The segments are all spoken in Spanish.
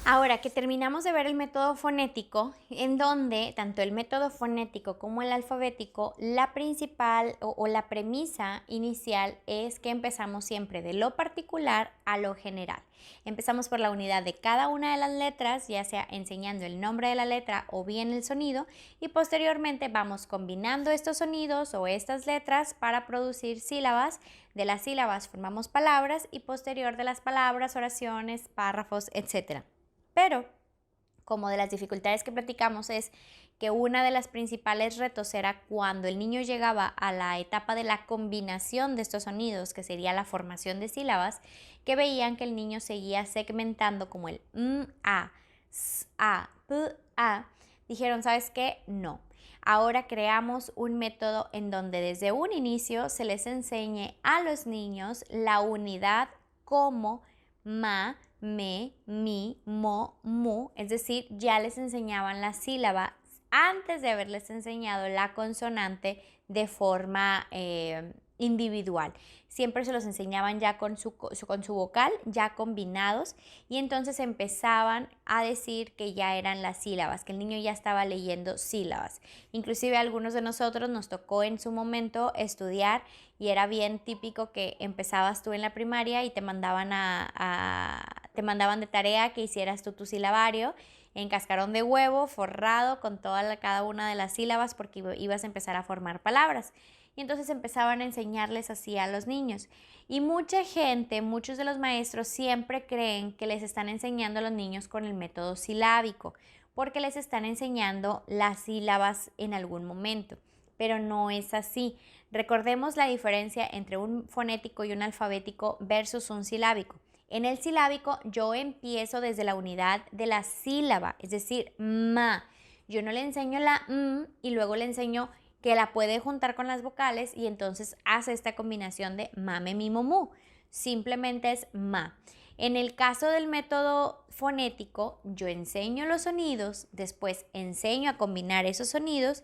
Ahora que terminamos de ver el método fonético, en donde tanto el método fonético como el alfabético, la principal o la premisa inicial es que empezamos siempre de lo particular a lo general. Empezamos por la unidad de cada una de las letras, ya sea enseñando el nombre de la letra o bien el sonido, y posteriormente vamos combinando estos sonidos o estas letras para producir sílabas. De las sílabas formamos palabras y posterior de las palabras, oraciones, párrafos, etc. Pero, como de las dificultades que platicamos es que una de las principales retos era cuando el niño llegaba a la etapa de la combinación de estos sonidos, que sería la formación de sílabas, que veían que el niño seguía segmentando como el a, s, a, p, a. Dijeron, ¿sabes qué? No. Ahora creamos un método en donde desde un inicio se les enseñe a los niños la unidad como ma, me, mi, mo, mu, es decir, ya les enseñaban la sílaba antes de haberles enseñado la consonante de forma individual. Siempre se los enseñaban ya con su vocal, ya combinados, y entonces empezaban a decir que ya eran las sílabas, que el niño ya estaba leyendo sílabas. Inclusive a algunos de nosotros nos tocó en su momento estudiar y era bien típico que empezabas tú en la primaria y te mandaban te mandaban de tarea que hicieras tú tu silabario en cascarón de huevo, forrado con cada una de las sílabas porque ibas a empezar a formar palabras. Y entonces empezaban a enseñarles así a los niños. Y mucha gente, muchos de los maestros siempre creen que les están enseñando a los niños con el método silábico, porque les están enseñando las sílabas en algún momento. Pero no es así. Recordemos la diferencia entre un fonético y un alfabético versus un silábico. En el silábico yo empiezo desde la unidad de la sílaba, es decir, ma. Yo no le enseño la y luego le enseño que la puede juntar con las vocales y entonces hace esta combinación de ma, me, mi, mo, mu. Simplemente es ma. En el caso del método fonético, yo enseño los sonidos, después enseño a combinar esos sonidos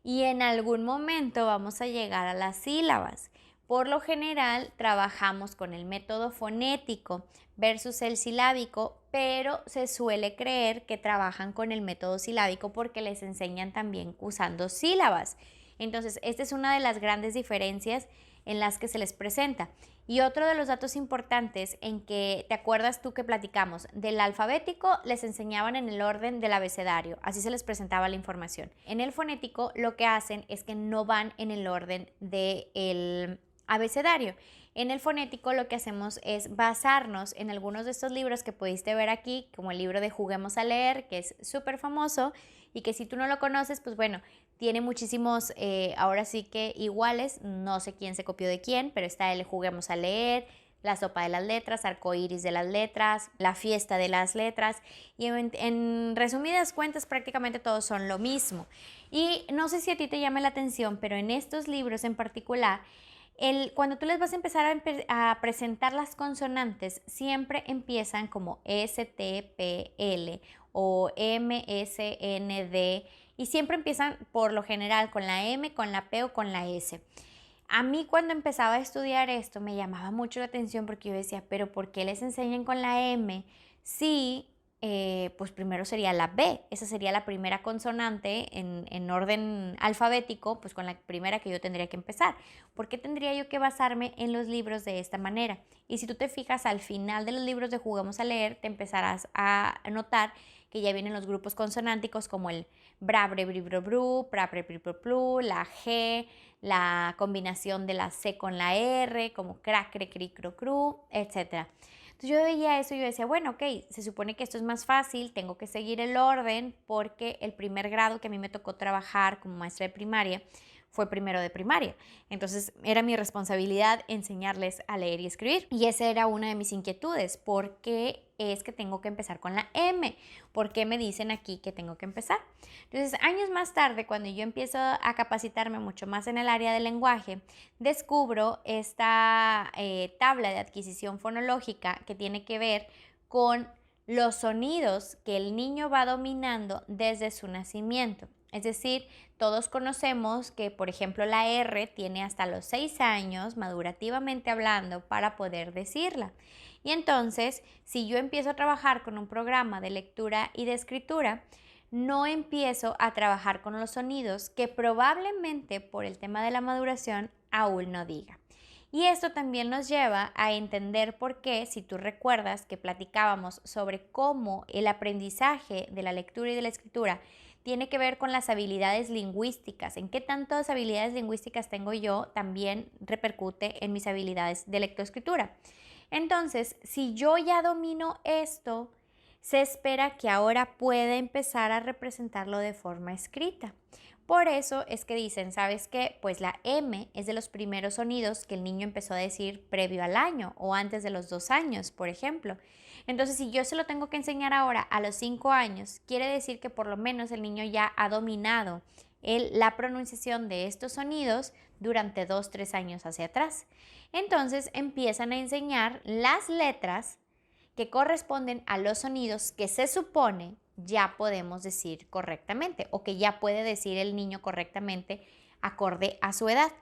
y en algún momento vamos a llegar a las sílabas. Por lo general trabajamos con el método fonético versus el silábico, pero se suele creer que trabajan con el método silábico porque les enseñan también usando sílabas. Entonces, esta es una de las grandes diferencias en las que se les presenta. Y otro de los datos importantes en que, ¿te acuerdas tú que platicamos? Del alfabético les enseñaban en el orden del abecedario, así se les presentaba la información. En el fonético lo que hacen es que no van en el orden del abecedario. En el fonético lo que hacemos es basarnos en algunos de estos libros que pudiste ver aquí, como el libro de Juguemos a Leer, que es súper famoso y que si tú no lo conoces, pues bueno, tiene muchísimos, ahora sí que iguales, no sé quién se copió de quién, pero está el Juguemos a Leer, La Sopa de las Letras, Arcoíris de las Letras, La Fiesta de las Letras, y en resumidas cuentas prácticamente todos son lo mismo. Y no sé si a ti te llama la atención, pero en estos libros en particular, cuando tú les vas a empezar a presentar las consonantes, siempre empiezan como S, T, P, L o M, S, N, D y siempre empiezan por lo general con la M, con la P o con la S. A mí cuando empezaba a estudiar esto me llamaba mucho la atención porque yo decía, pero ¿por qué les enseñan con la M? Sí, pues primero sería la B, esa sería la primera consonante en orden alfabético, pues con la primera que yo tendría que empezar. ¿Por qué tendría yo que basarme en los libros de esta manera? Y si tú te fijas al final de los libros de Jugamos a Leer, te empezarás a notar que ya vienen los grupos consonánticos como el bra, bre, bri, bro, bru, pra, pre, pri, pro, plu, la G, la combinación de la C con la R, como cra, cre, cri, cro, cru, etc. Entonces yo veía eso y yo decía, bueno, ok, se supone que esto es más fácil, tengo que seguir el orden porque el primer grado que a mí me tocó trabajar como maestra de primaria fue primero de primaria. Entonces era mi responsabilidad enseñarles a leer y escribir. Y esa era una de mis inquietudes. ¿Por qué es que tengo que empezar con la M? ¿Por qué me dicen aquí que tengo que empezar? Entonces, años más tarde, cuando yo empiezo a capacitarme mucho más en el área del lenguaje, descubro esta tabla de adquisición fonológica que tiene que ver con los sonidos que el niño va dominando desde su nacimiento. Es decir, todos conocemos que, por ejemplo, la R tiene hasta los 6 años, madurativamente hablando, para poder decirla. Y entonces, si yo empiezo a trabajar con un programa de lectura y de escritura, no empiezo a trabajar con los sonidos que probablemente por el tema de la maduración aún no diga. Y esto también nos lleva a entender por qué, si tú recuerdas que platicábamos sobre cómo el aprendizaje de la lectura y de la escritura tiene que ver con las habilidades lingüísticas, en qué tantas habilidades lingüísticas tengo yo, también repercute en mis habilidades de lectoescritura. Entonces, si yo ya domino esto, se espera que ahora pueda empezar a representarlo de forma escrita. Por eso es que dicen, ¿sabes qué? Pues la M es de los primeros sonidos que el niño empezó a decir previo al año o antes de los 2 años, por ejemplo. Entonces, si yo se lo tengo que enseñar ahora a los 5 años, quiere decir que por lo menos el niño ya ha dominado la pronunciación de estos sonidos durante 2, 3 años hacia atrás. Entonces, empiezan a enseñar las letras que corresponden a los sonidos que se supone ya podemos decir correctamente o que ya puede decir el niño correctamente acorde a su edad.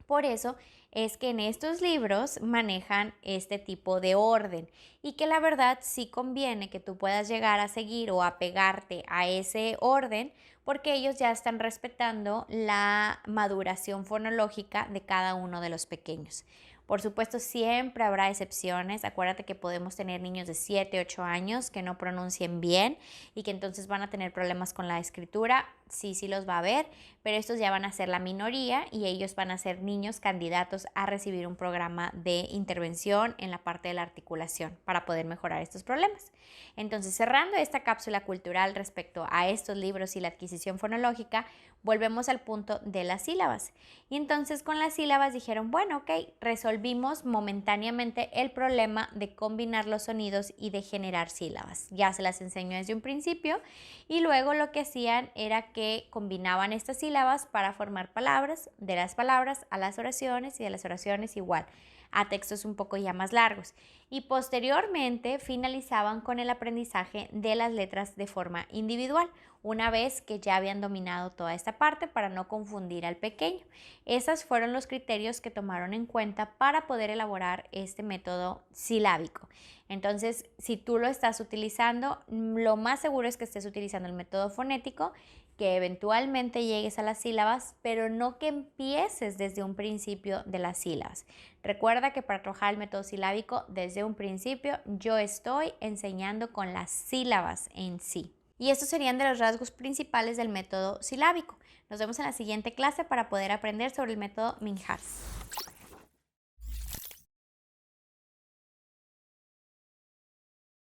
Por eso es que en estos libros manejan este tipo de orden y que la verdad sí conviene que tú puedas llegar a seguir o a pegarte a ese orden porque ellos ya están respetando la maduración fonológica de cada uno de los pequeños. Por supuesto, siempre habrá excepciones. Acuérdate que podemos tener niños de 7, 8 años que no pronuncien bien y que entonces van a tener problemas con la escritura. Sí, sí los va a haber, pero estos ya van a ser la minoría y ellos van a ser niños candidatos a recibir un programa de intervención en la parte de la articulación para poder mejorar estos problemas. Entonces, cerrando esta cápsula cultural respecto a estos libros y la adquisición fonológica, volvemos al punto de las sílabas. Y entonces con las sílabas dijeron, bueno, ok, resolvimos momentáneamente el problema de combinar los sonidos y de generar sílabas. Ya se las enseñó desde un principio y luego lo que hacían era que combinaban estas sílabas para formar palabras, de las palabras a las oraciones y de las oraciones igual a textos un poco ya más largos. Y posteriormente finalizaban con el aprendizaje de las letras de forma individual, una vez que ya habían dominado toda esta parte para no confundir al pequeño. Esos fueron los criterios que tomaron en cuenta para poder elaborar este método silábico. Entonces, si tú lo estás utilizando, lo más seguro es que estés utilizando el método fonético, que eventualmente llegues a las sílabas, pero no que empieces desde un principio de las sílabas. Recuerda que para trabajar el método silábico, desde un principio yo estoy enseñando con las sílabas en sí. Y estos serían de los rasgos principales del método silábico. Nos vemos en la siguiente clase para poder aprender sobre el método Minharz.